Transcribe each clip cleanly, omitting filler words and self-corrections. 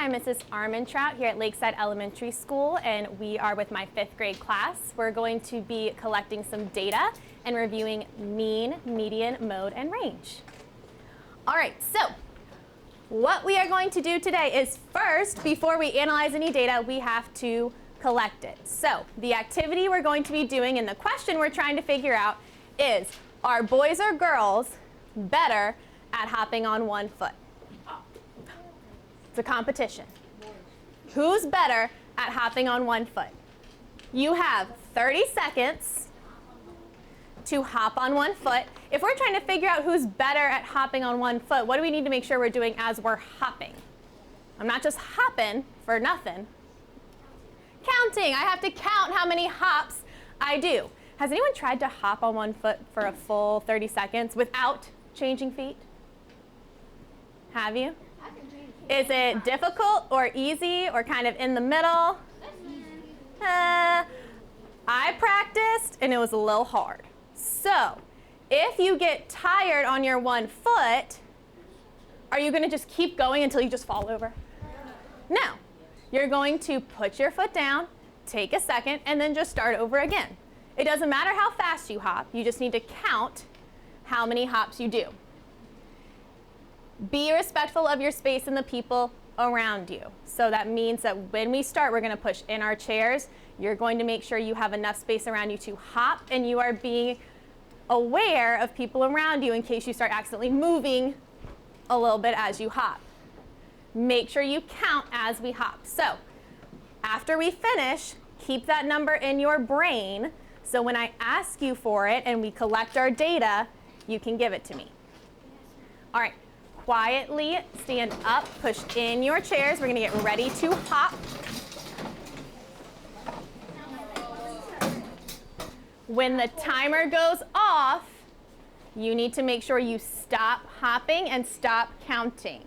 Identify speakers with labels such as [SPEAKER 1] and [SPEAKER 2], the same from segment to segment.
[SPEAKER 1] I'm Mrs. Armentrout here at Lakeside Elementary School, and we are with my 5th grade class. We're going to be collecting some data and reviewing mean, median, mode, and range. All right, so what we are going to do today is first, before we analyze any data, we have to collect it. So the activity we're going to be doing and the question we're trying to figure out is, are boys or girls better at hopping on one foot? It's a competition. Who's better at hopping on one foot? You have 30 seconds to hop on one foot. If we're trying to figure out who's better at hopping on one foot, what do we need to make sure we're doing as we're hopping? I'm not just hopping for nothing. Counting. I have to count how many hops I do. Has anyone tried to hop on one foot for a full 30 seconds without changing feet? Have you? Is it difficult or easy or kind of in the middle? I practiced and it was a little hard. So if you get tired on your one foot, are you going to just keep going until you just fall over? No. You're going to put your foot down, take a second, and then just start over again. It doesn't matter how fast you hop. You just need to count how many hops you do. Be respectful of your space and the people around you. So that means that when we start, we're going to push in our chairs. You're going to make sure you have enough space around you to hop, and you are being aware of people around you in case you start accidentally moving a little bit as you hop. Make sure you count as we hop. So after we finish, keep that number in your brain, so when I ask you for it and we collect our data, you can give it to me. All right. Quietly stand up, push in your chairs. We're going to get ready to hop. When the timer goes off, you need to make sure you stop hopping and stop counting.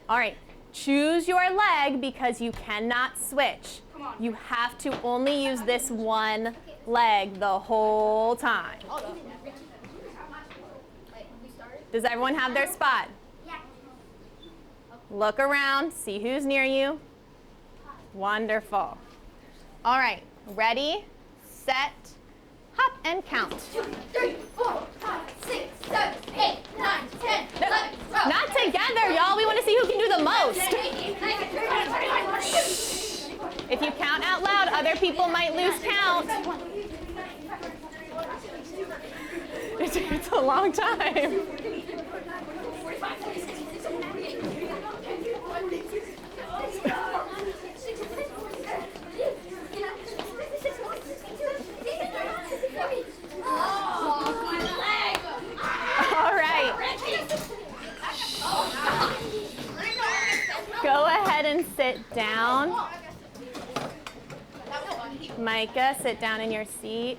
[SPEAKER 1] All right, choose your leg because you cannot switch. You have to only use this one leg the whole time. Does everyone have their spot? Yeah. Look around, see who's near you. Wonderful. All right, ready, set, hop, and count. 2, 3, 4, 5, 6, 7, 8, 9, 10, 11, 12. Not together, y'all. We want to see who can do the most. If you count out loud, other people might lose count. It's a long time. All right. Go ahead and sit down. Micah, sit down in your seat.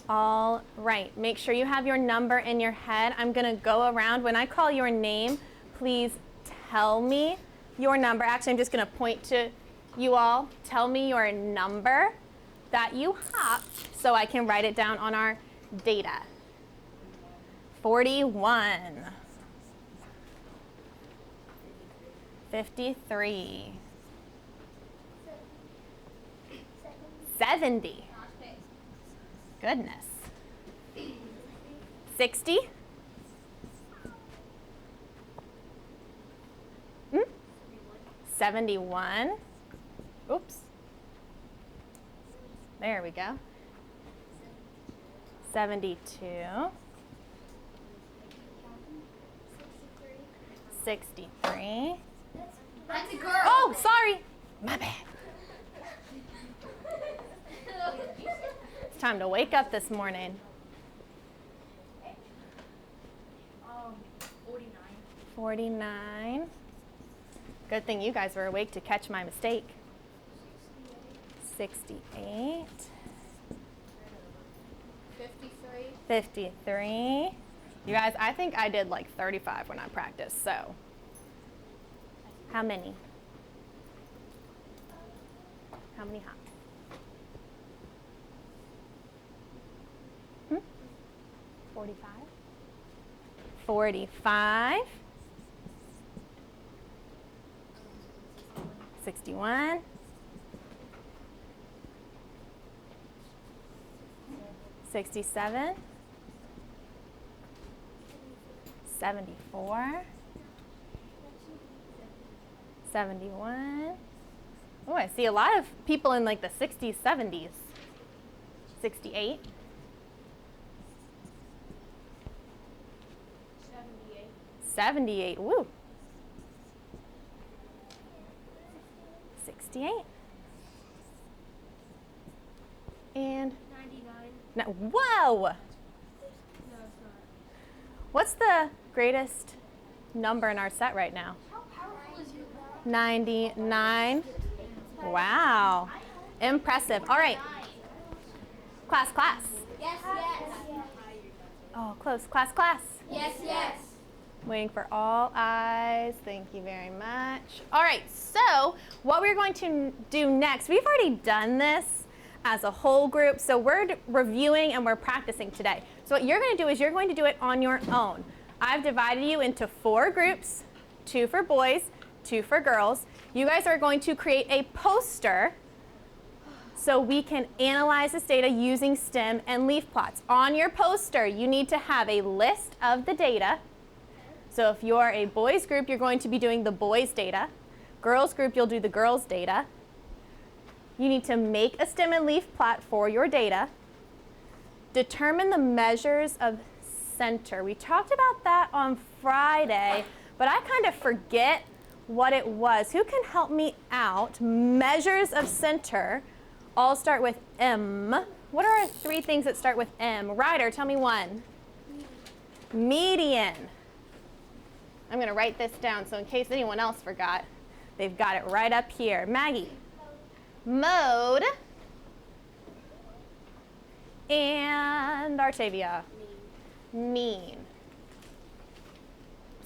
[SPEAKER 1] All right, make sure you have your number in your head. I'm going to go around. When I call your name, please tell me your number. Actually, I'm just going to point to you all. Tell me your number that you hopped so I can write it down on our data. 41. 53. 70. Goodness. 60? 71. Oops. There we go. 72. 63.
[SPEAKER 2] That's a girl.
[SPEAKER 1] Oh, sorry. My bad. It's time to wake up this morning. 49. Good thing you guys were awake to catch my mistake. 68. 53. You guys, I think I did like 35 when I practiced, so. How many? How many hops? 45. 45. 61. 67. 74. 71. Oh, I see a lot of people in like the 60s, 70s. 68. 78. Woo. 68. And 99. Whoa! No, it's not. What's the greatest number in our set right now? How powerful is your 99. Wow. Impressive. All right. Class.
[SPEAKER 2] Yes.
[SPEAKER 1] Oh, close. Class.
[SPEAKER 2] Yes.
[SPEAKER 1] Waiting for all eyes. Thank you very much. All right, so what we're going to do next, we've already done this as a whole group, so we're reviewing and we're practicing today. So what you're going to do is you're going to do it on your own. I've divided you into 4 groups, 2 for boys, 2 for girls. You guys are going to create a poster so we can analyze this data using STEM and leaf plots. On your poster, you need to have a list of the data. So if you're a boys group, you're going to be doing the boys data. Girls group, you'll do the girls data. You need to make a stem and leaf plot for your data. Determine the measures of center. We talked about that on Friday, but I kind of forget what it was. Who can help me out? Measures of center all start with M. What are 3 things that start with M? Ryder, tell me one. Median. I'm going to write this down so in case anyone else forgot, they've got it right up here. Maggie. Mode. And Artavia. Mean.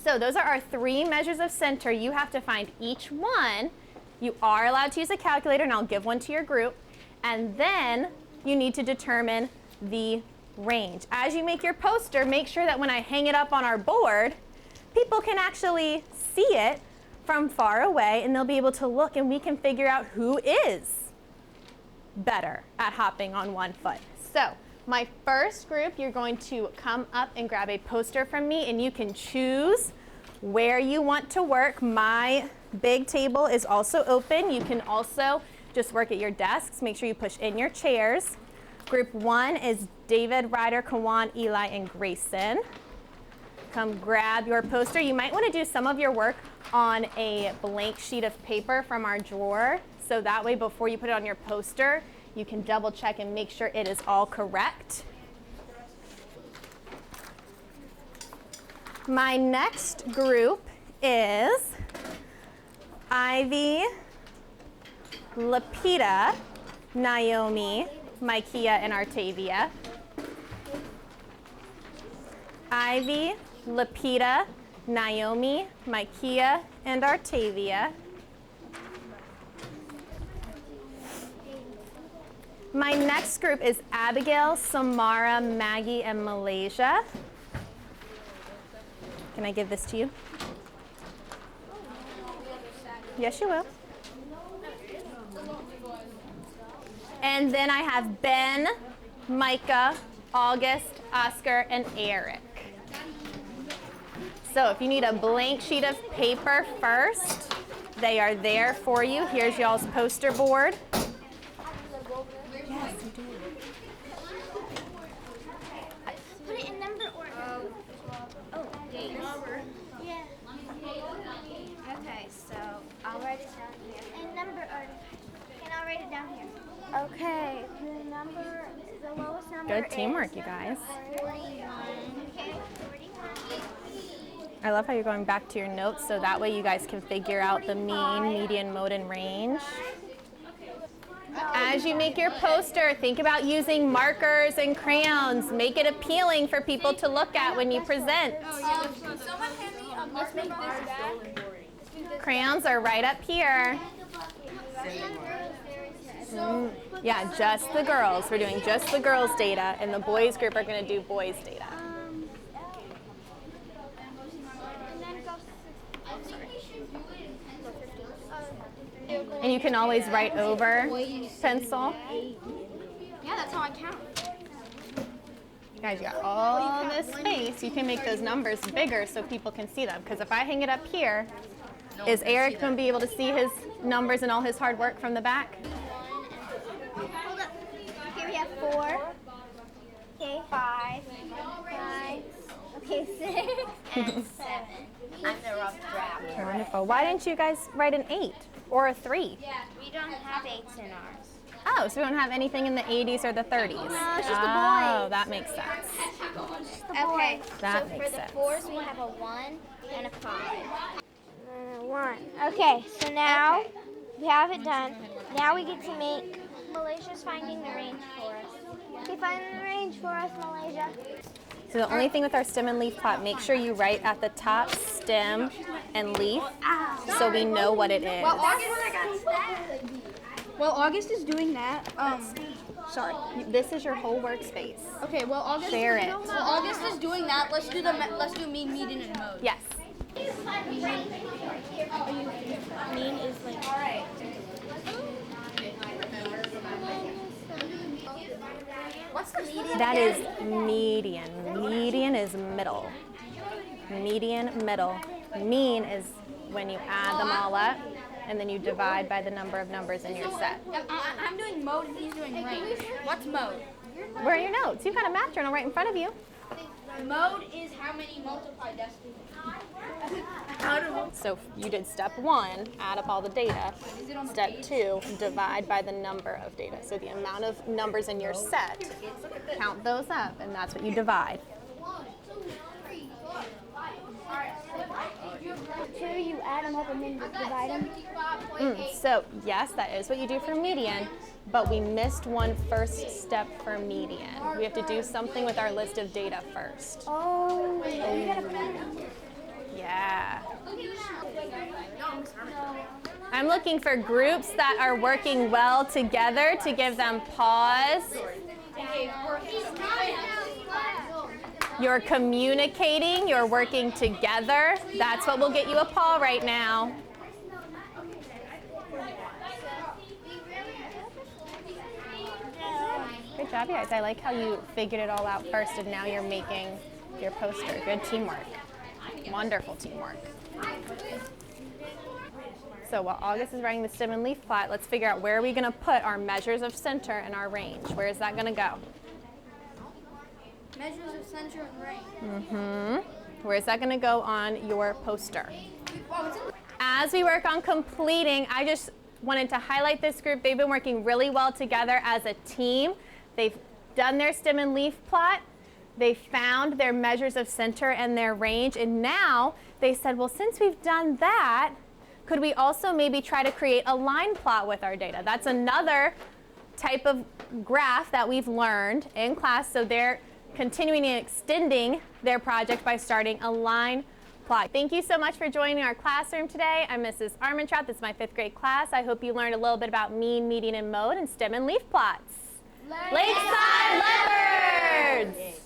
[SPEAKER 1] So those are our 3 measures of center. You have to find each one. You are allowed to use a calculator, and I'll give one to your group. And then you need to determine the range. As you make your poster, make sure that when I hang it up on our board, people can actually see it from far away, and they'll be able to look, and we can figure out who is better at hopping on one foot. So my first group, you're going to come up and grab a poster from me, and you can choose where you want to work. My big table is also open. You can also just work at your desks. Make sure you push in your chairs. Group 1 is David, Ryder, Kawan, Eli, and Grayson. Come grab your poster. You might want to do some of your work on a blank sheet of paper from our drawer, so that way before you put it on your poster, you can double check and make sure it is all correct. My next group is Ivy, Lapita, Naomi, Micaiah, and Artavia. Ivy, Lapita, Naomi, Micaiah, and Artavia. My next group is Abigail, Samara, Maggie, and Malaysia. Can I give this to you? Yes, you will. And then I have Ben, Micah, August, Oscar, and Eric. So if you need a blank sheet of paper first, they are there for you. Here's y'all's poster board. Yes, you do.
[SPEAKER 2] Put it in number order. Oh, days. Yeah. Okay, so I'll write it down here. In number order. And I'll write it down here. Okay, the lowest number
[SPEAKER 1] Good teamwork, you guys.
[SPEAKER 2] 41. Okay, 41.
[SPEAKER 1] I love how you're going back to your notes so that way you guys can figure out the mean, median, mode, and range. As you make your poster, think about using markers and crayons. Make it appealing for people to look at when you present.
[SPEAKER 2] Someone hand me a marker.
[SPEAKER 1] Crayons are right up here. Yeah, just the girls. We're doing just the girls' data, and the boys group are going to do boys' data. And you can always write over pencil.
[SPEAKER 2] Yeah, that's how I count.
[SPEAKER 1] Guys, you got all this space. You can make those numbers bigger so people can see them. Because if I hang it up here, is Eric going to be able to see his numbers and all his hard work from the back?
[SPEAKER 2] Hold up. Here we have 4. Okay, 5. Okay, 6 and 7. I'm the rough draft.
[SPEAKER 1] Wonderful. Why didn't you guys write an 8 or a 3?
[SPEAKER 2] We don't have 8s in ours.
[SPEAKER 1] Oh, so we don't have anything in the 80s or the 30s?
[SPEAKER 2] No, it's just the
[SPEAKER 1] Oh,
[SPEAKER 2] boys.
[SPEAKER 1] that makes sense.
[SPEAKER 2] Okay,
[SPEAKER 1] That
[SPEAKER 2] so
[SPEAKER 1] makes
[SPEAKER 2] for
[SPEAKER 1] sense.
[SPEAKER 2] the 4s we have a 1 and a 5. 1. Okay, so now we have it done. Now we get to make. Malaysia's finding the range for us. Okay, find the range for us, Malaysia.
[SPEAKER 1] So the only thing with our stem and leaf plot, make sure you write at the top stem and leaf so we know what it is.
[SPEAKER 3] Well, August is doing that. Sorry.
[SPEAKER 1] This is your whole workspace.
[SPEAKER 3] Okay. Well, August.
[SPEAKER 1] Share it.
[SPEAKER 3] Well, August is doing that. Let's do mean, median, and mode.
[SPEAKER 1] Yes.
[SPEAKER 2] Mean is like. What's the median?
[SPEAKER 1] That is median. Median is middle. Median, middle. Mean is when you add them all up and then you divide by the number of numbers in your set.
[SPEAKER 3] I'm doing mode and he's doing range. What's mode?
[SPEAKER 1] Where are your notes? You've got a math journal right in front of you.
[SPEAKER 3] Mode is how many multiplied decimals.
[SPEAKER 1] So you did step 1, add up all the data. Step 2, divide by the number of data. So the amount of numbers in your set, count those up, and that's what you divide.
[SPEAKER 2] 2, you add them up and then divide them.
[SPEAKER 1] So yes, that is what you do for median, but we missed one first step for median. We have to do something with our list of data first.
[SPEAKER 2] Oh,
[SPEAKER 1] Yeah. I'm looking for groups that are working well together to give them pause. You're communicating, you're working together. That's what will get you a paw right now. Good job, guys. I like how you figured it all out first and now you're making your poster. Good teamwork. Wonderful teamwork. So while August is writing the stem and leaf plot, let's figure out where are we going to put our measures of center and our range. Where is that going to go?
[SPEAKER 3] Measures of center and range.
[SPEAKER 1] Where is that going to go on your poster? As we work on completing, I just wanted to highlight this group. They've been working really well together as a team. They've done their stem and leaf plot. They found their measures of center and their range, and now they said, well, since we've done that, could we also maybe try to create a line plot with our data? That's another type of graph that we've learned in class, so they're continuing and extending their project by starting a line plot. Thank you so much for joining our classroom today. I'm Mrs. Armentrout. This is my 5th grade class. I hope you learned a little bit about mean, median, and mode, and stem and leaf plots. Lakeside Leopards!